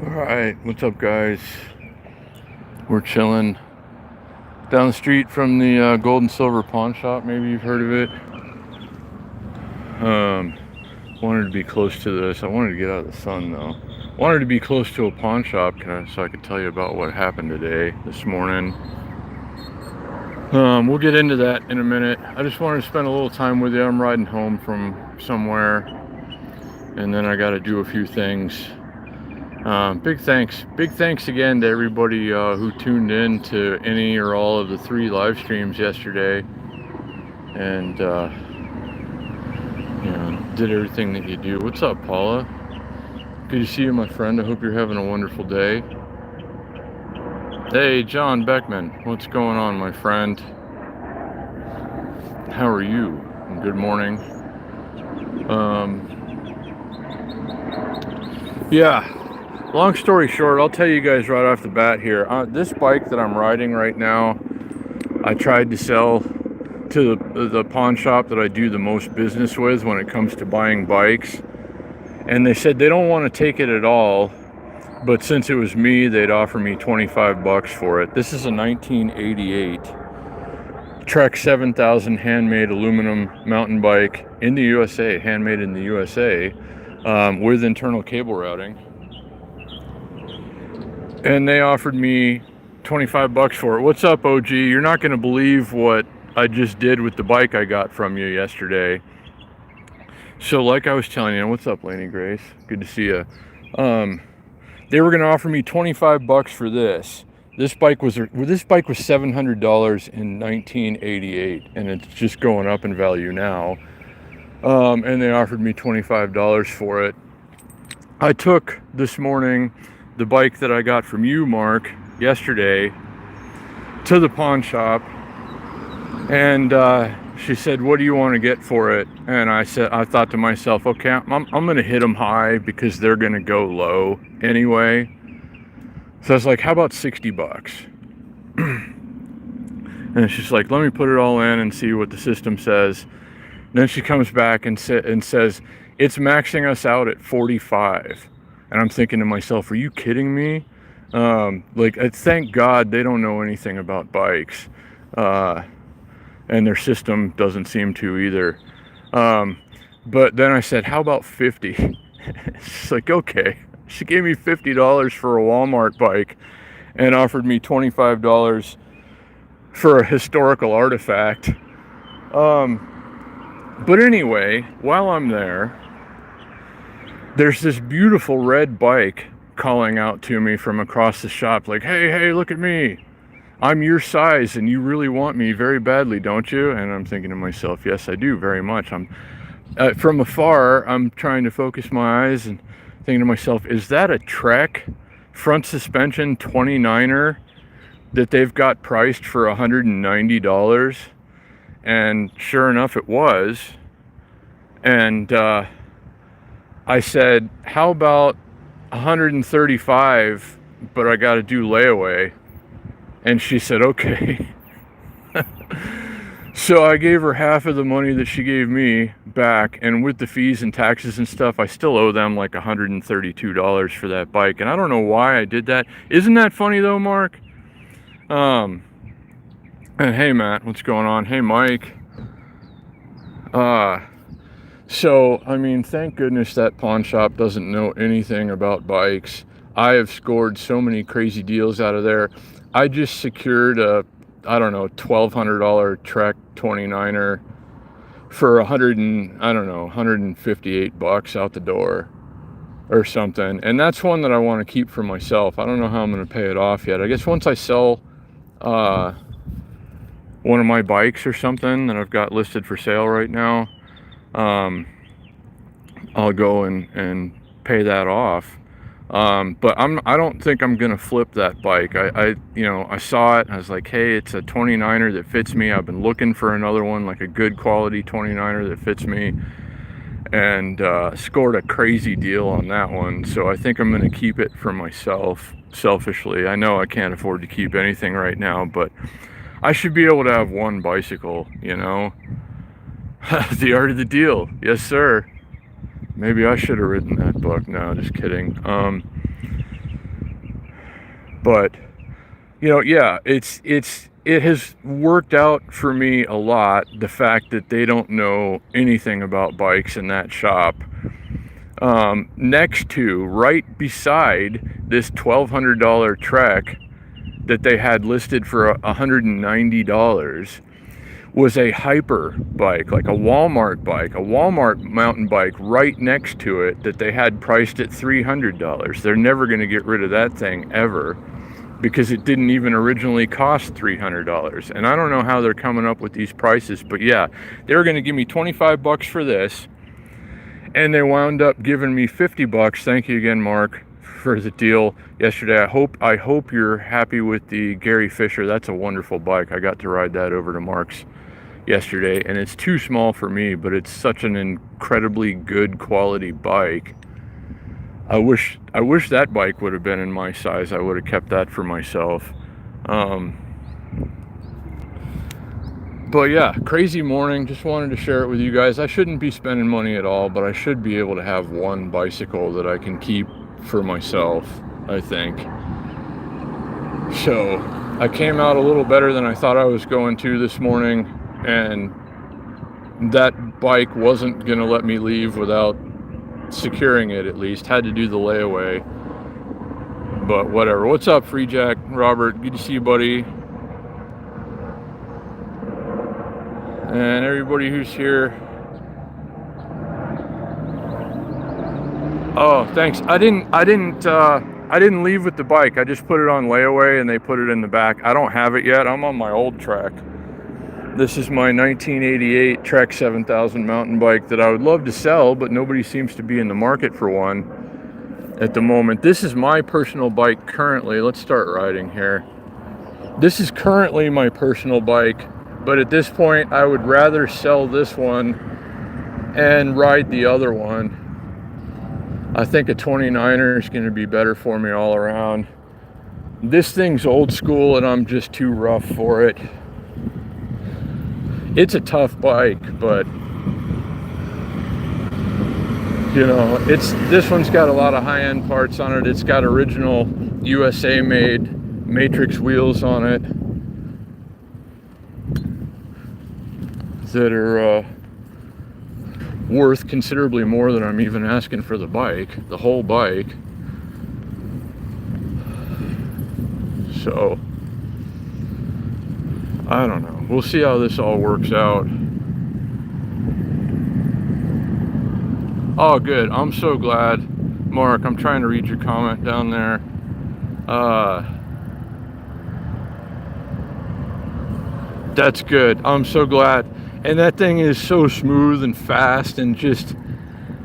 Alright, what's up, guys? We're chilling down the street from the gold and silver pawn shop. Maybe you've heard of it. Wanted to be close to this. I wanted to get out of the sun, though. Wanted to be close to a pawn shop so I could tell you about what happened this morning. We'll get into that in a minute. I just wanted to spend a little time with you. I'm riding home from somewhere, and then I got to do a few things. Big thanks again to everybody who tuned in to any or all of the 3 live streams yesterday, and did everything that you do. What's up, Paula? Good to see you, my friend. I hope you're having a wonderful day. Hey, John Beckman, what's going on, my friend? How are you? And good morning. Long story short, I'll tell you guys right off the bat here. This bike that I'm riding right now, I tried to sell to the pawn shop that I do the most business with when it comes to buying bikes. And they said they don't want to take it at all, but since it was me, they'd offer me 25 bucks for it. This is a 1988 Trek 7000 handmade aluminum mountain bike in the USA, handmade in the USA, with internal cable routing. And they offered me 25 bucks for it. What's up, OG? You're not going to believe what I just did with the bike I got from you yesterday. So like I was telling you, what's up, Laney Grace? Good to see you. They were going to offer me 25 bucks for this. This bike was $700 in 1988, and it's just going up in value now. And they offered me $25 for it. I took this morning the bike that I got from you, Mark, yesterday to the pawn shop, and she said, "What do you want to get for it?" And I thought to myself, okay, I'm going to hit them high because they're going to go low anyway. So I was like, how about 60 bucks? And she's like, let me put it all in and see what the system says. And then she comes back and says, it's maxing us out at 45. And I'm thinking to myself, are you kidding me? Thank God they don't know anything about bikes. And their system doesn't seem to either. But then I said, how about 50? She's like, okay. She gave me $50 for a Walmart bike and offered me $25 for a historical artifact. But anyway, while I'm there, there's this beautiful red bike calling out to me from across the shop, like, hey, look at me. I'm your size and you really want me very badly, don't you? And I'm thinking to myself, yes, I do very much. From afar, I'm trying to focus my eyes and thinking to myself, is that a Trek front suspension 29er that they've got priced for $190? And sure enough, it was. And I said, how about 135, but I got to do layaway? And she said, okay. So I gave her half of the money that she gave me back, and with the fees and taxes and stuff, I still owe them like $132 for that bike. And I don't know why I did that. Isn't that funny though, Mark? And hey, Matt, what's going on? Hey, Mike. So, I mean, thank goodness that pawn shop doesn't know anything about bikes. I have scored so many crazy deals out of there. I just secured a, $1,200 Trek 29er for $158 out the door or something. And that's one that I want to keep for myself. I don't know how I'm going to pay it off yet. I guess once I sell one of my bikes or something that I've got listed for sale right now, I'll go and pay that off. But I don't think I'm gonna flip that bike. I saw it and I was like, hey, it's a 29er that fits me. I've been looking for another one, like a good quality 29er that fits me, and scored a crazy deal on that one. So I think I'm gonna keep it for myself, selfishly. I know I can't afford to keep anything right now, but I should be able to have one bicycle, The art of the deal. Yes, sir. Maybe I should have written that book. No, just kidding. But yeah, it has worked out for me a lot, the fact that they don't know anything about bikes in that shop. Next to, right beside this $1,200 Trek that they had listed for $190 was a hyper bike, like a Walmart mountain bike right next to it that they had priced at $300. They're never going to get rid of that thing ever, because it didn't even originally cost $300. And I don't know how they're coming up with these prices, but yeah, they were going to give me 25 bucks for this, and they wound up giving me 50 bucks. Thank you again, Mark, for the deal yesterday. I hope you're happy with the Gary Fisher. That's a wonderful bike. I got to ride that over to Mark's yesterday, and it's too small for me, but it's such an incredibly good quality bike. I wish that bike would have been in my size. I would have kept that for myself. But yeah, crazy morning. Just wanted to share it with you guys. I shouldn't be spending money at all, but I should be able to have one bicycle that I can keep for myself, I think. So I came out a little better than I thought I was going to this morning, and that bike wasn't going to let me leave without securing it. At least had to do the layaway, but whatever. What's up, Free Jack? Robert, good to see you, buddy. And everybody who's here. Oh, thanks. I didn't leave with the bike. I just put it on layaway and they put it in the back. I don't have it yet. I'm on my old Trek. This is my 1988 Trek 7000 mountain bike that I would love to sell, but nobody seems to be in the market for one at the moment. This is my personal bike currently. Let's start riding here. This is currently my personal bike, but at this point I would rather sell this one and ride the other one. I think a 29er is going to be better for me all around. This thing's old school and I'm just too rough for it. It's a tough bike, but this one's got a lot of high-end parts on it. It's got original USA made matrix wheels on it that are worth considerably more than I'm even asking for the bike, the whole bike. So I don't know. We'll see how this all works out. Oh, good. I'm so glad. Mark, I'm trying to read your comment down there. That's good. I'm so glad. And that thing is so smooth and fast, and just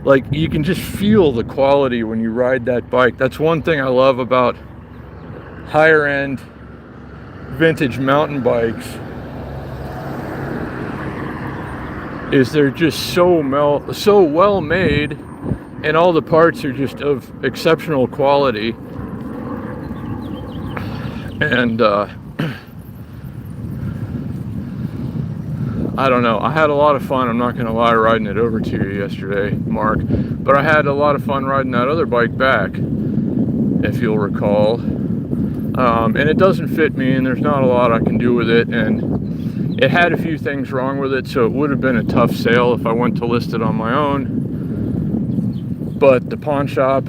like you can just feel the quality when you ride that bike. That's one thing I love about higher end vintage mountain bikes, is they're just so well made, and all the parts are just of exceptional quality. And I don't know, I had a lot of fun, I'm not gonna lie, riding it over to you yesterday, Mark, but I had a lot of fun riding that other bike back, if you'll recall. And it doesn't fit me, and there's not a lot I can do with it, and it had a few things wrong with it, so it would have been a tough sale if I went to list it on my own. But the pawn shop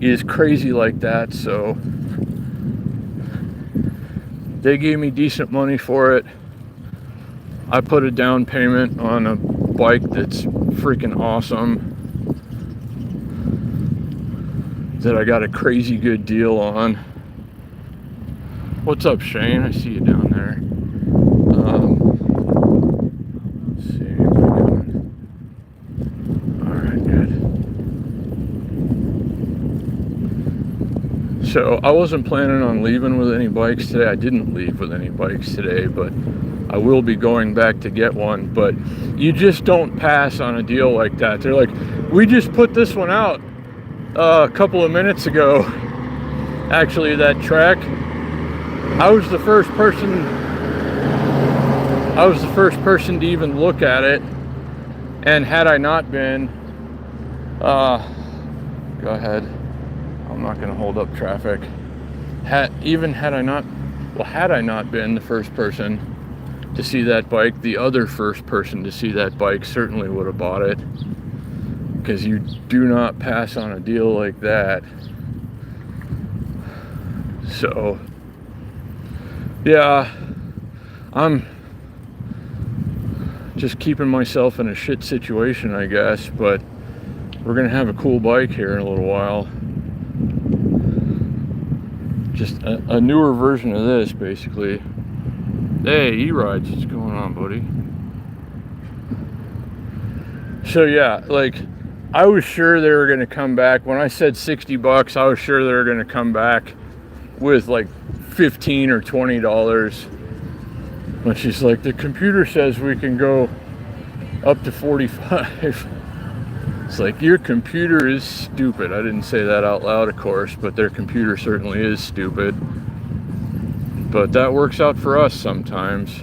is crazy like that, so they gave me decent money for it. I put a down payment on a bike that's freaking awesome, that I got a crazy good deal on. What's up, Shane? I see you down there. Let's see if I can. Alright, good. So I wasn't planning on leaving with any bikes today. I didn't leave with any bikes today, but I will be going back to get one. But you just don't pass on a deal like that. They're like, we just put this one out a couple of minutes ago. Actually, that Trek, I was the first person to even look at it, and had I not been, go ahead, I'm not going to hold up traffic. Had I not been the first person to see that bike, the other first person to see that bike certainly would have bought it, because you do not pass on a deal like that. So yeah, I'm just keeping myself in a shit situation, I guess, but we're gonna have a cool bike here in a little while. Just a newer version of this, basically. Hey, E-Rides, what's going on, buddy? So yeah, like, I was sure they were gonna come back. When I said $60, I was sure they were gonna come back with like $15 or $20. But she's like, the computer says we can go up to 45. It's like, your computer is stupid. I didn't say that out loud, of course, but their computer certainly is stupid. But that works out for us sometimes.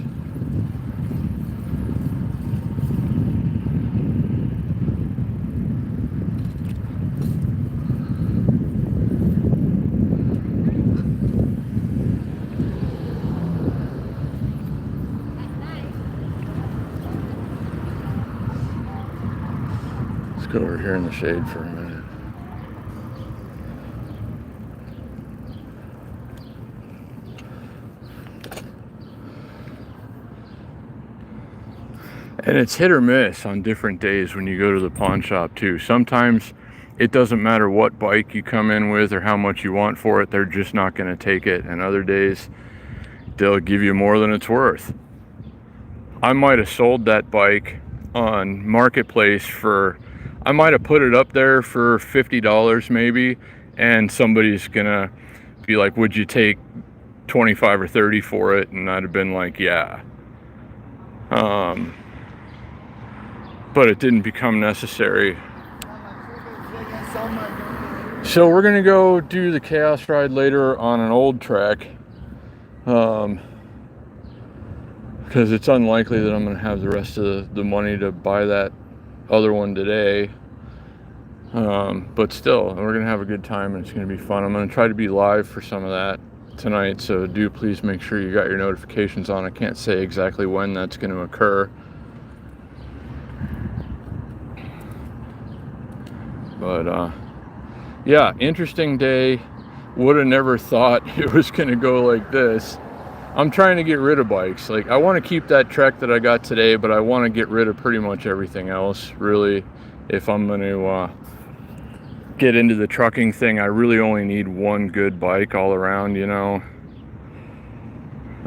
Let's go over here in the shade for a minute. And it's hit or miss on different days when you go to the pawn shop too. Sometimes it doesn't matter what bike you come in with or how much you want for it, they're just not going to take it. And other days they'll give you more than it's worth. I might have sold that bike on Marketplace I might have put it up there for $50 maybe, and somebody's gonna be like, would you take 25 or 30 for it? And I'd have been like, yeah. But it didn't become necessary. So we're gonna go do the Chaos Ride later on an old track, because it's unlikely that I'm gonna have the rest of the money to buy that other one today. But still, we're gonna have a good time and it's gonna be fun. I'm gonna try to be live for some of that tonight, so do please make sure you got your notifications on. I can't say exactly when that's going to occur, but yeah, interesting day. Would have never thought it was going to go like this. I'm trying to get rid of bikes. Like, I want to keep that Trek that I got today, but I want to get rid of pretty much everything else, really. If I'm going to get into the trucking thing, I really only need one good bike all around, you know.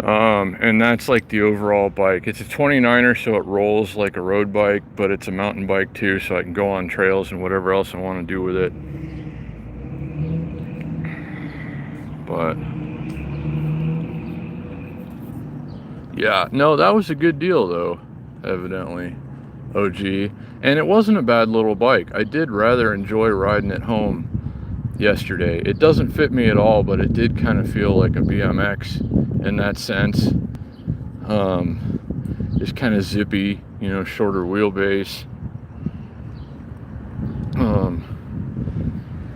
And that's like the overall bike. It's a 29er, so it rolls like a road bike, but it's a mountain bike too, so I can go on trails and whatever else I want to do with it. But yeah, no, that was a good deal though, evidently, OG. And it wasn't a bad little bike. I did rather enjoy riding it home yesterday. It doesn't fit me at all, but it did kind of feel like a BMX in that sense. Just kind of zippy, you know, shorter wheelbase.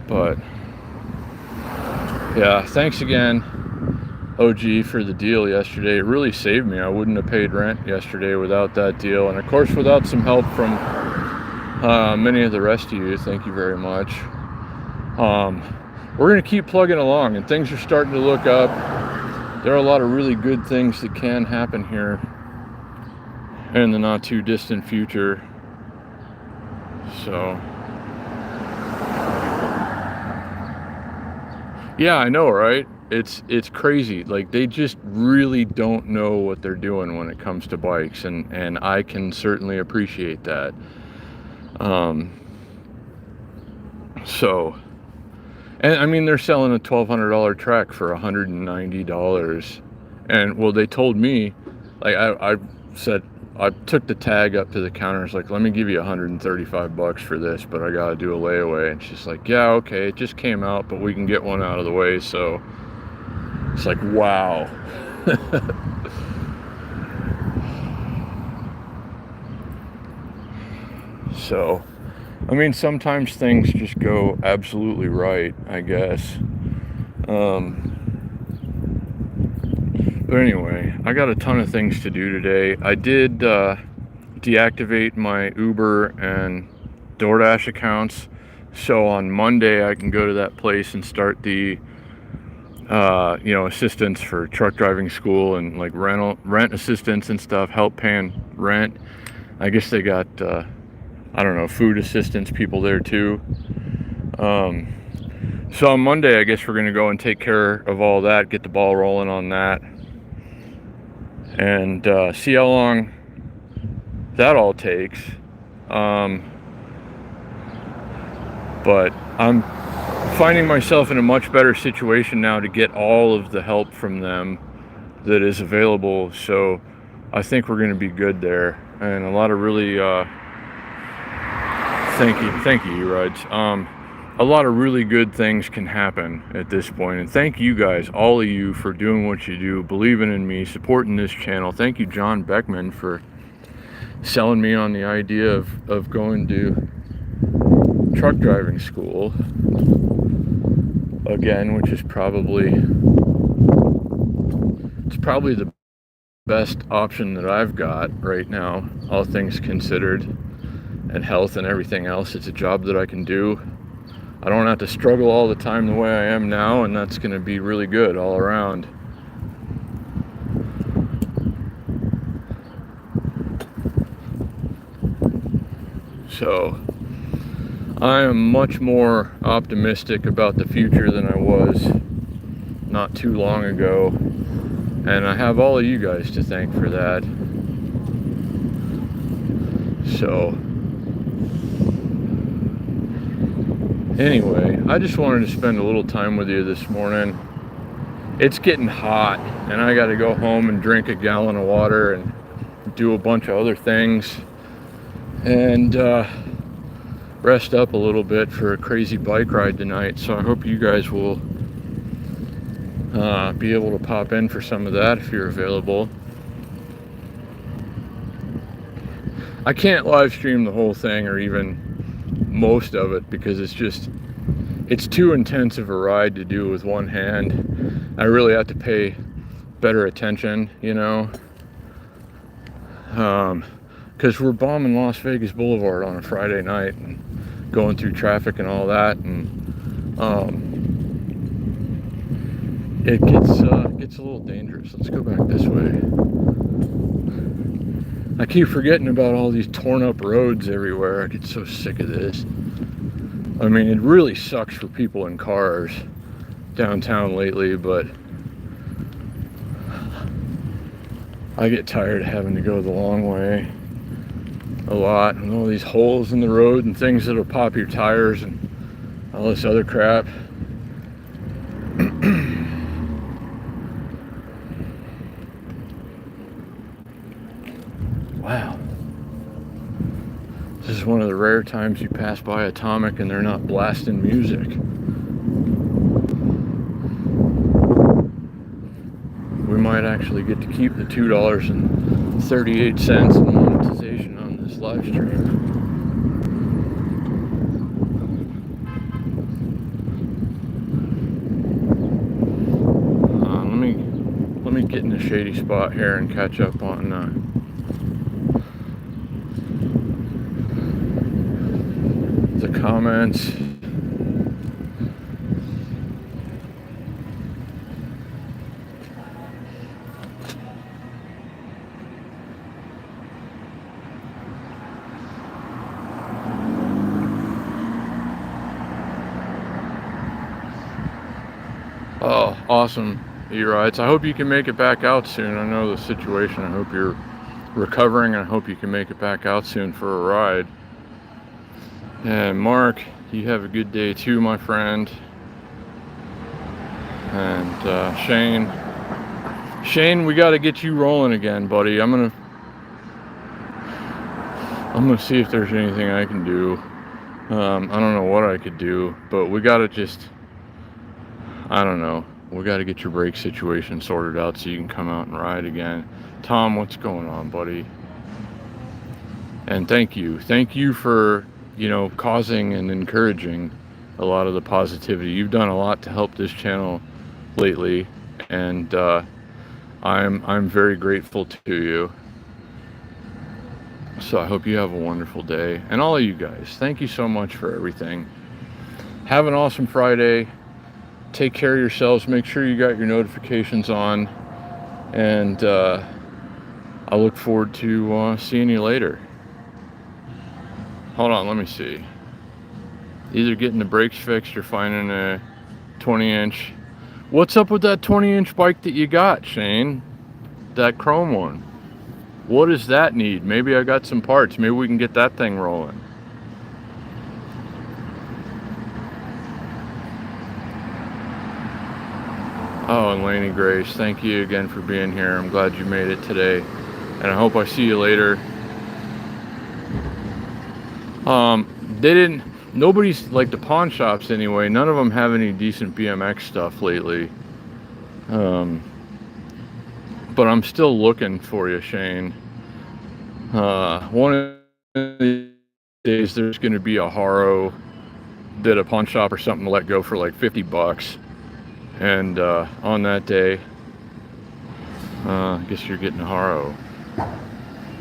But yeah, thanks again, OG, for the deal yesterday. It really saved me. I wouldn't have paid rent yesterday without that deal, and of course without some help from many of the rest of you. Thank you very much. We're gonna keep plugging along, and things are starting to look up. There are a lot of really good things that can happen here in the not too distant future. So yeah, I know, right? It's crazy. Like, they just really don't know what they're doing when it comes to bikes, and I can certainly appreciate that. So, and I mean, they're selling a $1,200 Trek for $190, and well, they told me, like, I said, I took the tag up to the counter. It's like, let me give you $135 for this, but I gotta do a layaway. And she's like, yeah, okay, it just came out, but we can get one out of the way. So it's like, wow. So, I mean, sometimes things just go absolutely right, I guess. But anyway, I got a ton of things to do today. I did deactivate my Uber and DoorDash accounts, so on Monday I can go to that place and start the assistance for truck driving school and like rent assistance and stuff, help paying rent. I guess they got food assistance people there too. So on Monday I guess we're gonna go and take care of all that, get the ball rolling on that, and see how long that all takes. But I'm finding myself in a much better situation now to get all of the help from them that is available, so I think we're going to be good there. And a lot of really thank you rides. A lot of really good things can happen at this point, and thank you guys, all of you, for doing what you do, believing in me, supporting this channel. Thank you, John Beckman, for selling me on the idea of going to truck driving school again, which is probably the best option that I've got right now, all things considered, and health and everything else. It's a job that I can do. I don't have to struggle all the time the way I am now, and that's going to be really good all around. So I am much more optimistic about the future than I was not too long ago, and I have all of you guys to thank for that. So anyway, I just wanted to spend a little time with you this morning. It's getting hot, and I got to go home and drink a gallon of water and do a bunch of other things, and rest up a little bit for a crazy bike ride tonight. So I hope you guys will be able to pop in for some of that if you're available. I can't live stream the whole thing or even most of it because it's too intensive a ride to do with one hand. I really have to pay better attention, because we're bombing Las Vegas Boulevard on a Friday night and going through traffic and all that, and it gets a little dangerous. Let's go back this way. I keep forgetting about all these torn up roads everywhere. I get so sick of this. I mean, it really sucks for people in cars downtown lately, but I get tired of having to go the long way a lot, and all these holes in the road and things that'll pop your tires and all this other crap. Wow. This is one of the rare times you pass by Atomic and they're not blasting music. We might actually get to keep the $2.38 in monetization on this live stream. Let me get in a shady spot here and catch up on the comments. Oh, awesome, E-Rides. I hope you can make it back out soon. I know the situation. I hope you're recovering, and I hope you can make it back out soon for a ride. And Mark, you have a good day too, my friend. And Shane, we got to get you rolling again, buddy. I'm gonna see if there's anything I can do. I don't know what I could do, but we got to I don't know. We got to get your brake situation sorted out so you can come out and ride again. Tom, what's going on, buddy? And thank you for causing and encouraging a lot of the positivity. You've done a lot to help this channel lately, and I'm very grateful to you. So I hope you have a wonderful day. And all of you guys, thank you so much for everything. Have an awesome Friday. Take care of yourselves. Make sure you got your notifications on. And I look forward to seeing you later. Hold on, let me see. Either getting the brakes fixed or finding a 20-inch. What's up with that 20-inch bike that you got, Shane? That chrome one. What does that need? Maybe I got some parts. Maybe we can get that thing rolling. Oh, and Laney Grace, thank you again for being here. I'm glad you made it today. And I hope I see you later. Nobody's like the pawn shops anyway. None of them have any decent BMX stuff lately. But I'm still looking for you, Shane. One of these days there's going to be a Haro that a pawn shop or something let go for like $50. And on that day, I guess you're getting a Haro.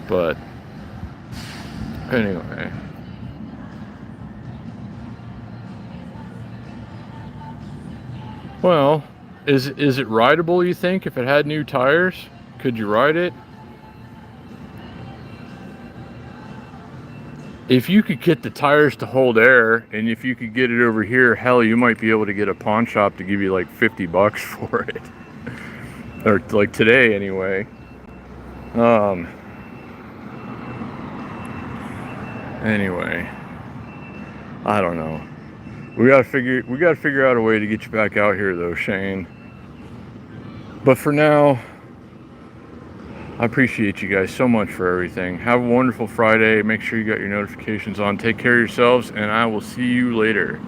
But anyway. Well, is it rideable, you think, if it had new tires? Could you ride it? If you could get the tires to hold air, and if you could get it over here, hell, you might be able to get a pawn shop to give you like $50 for it. Or like today anyway. Anyway, I don't know. We gotta figure out a way to get you back out here though, Shane. But for now, I appreciate you guys so much for everything. Have a wonderful Friday. Make sure you got your notifications on. Take care of yourselves, and I will see you later.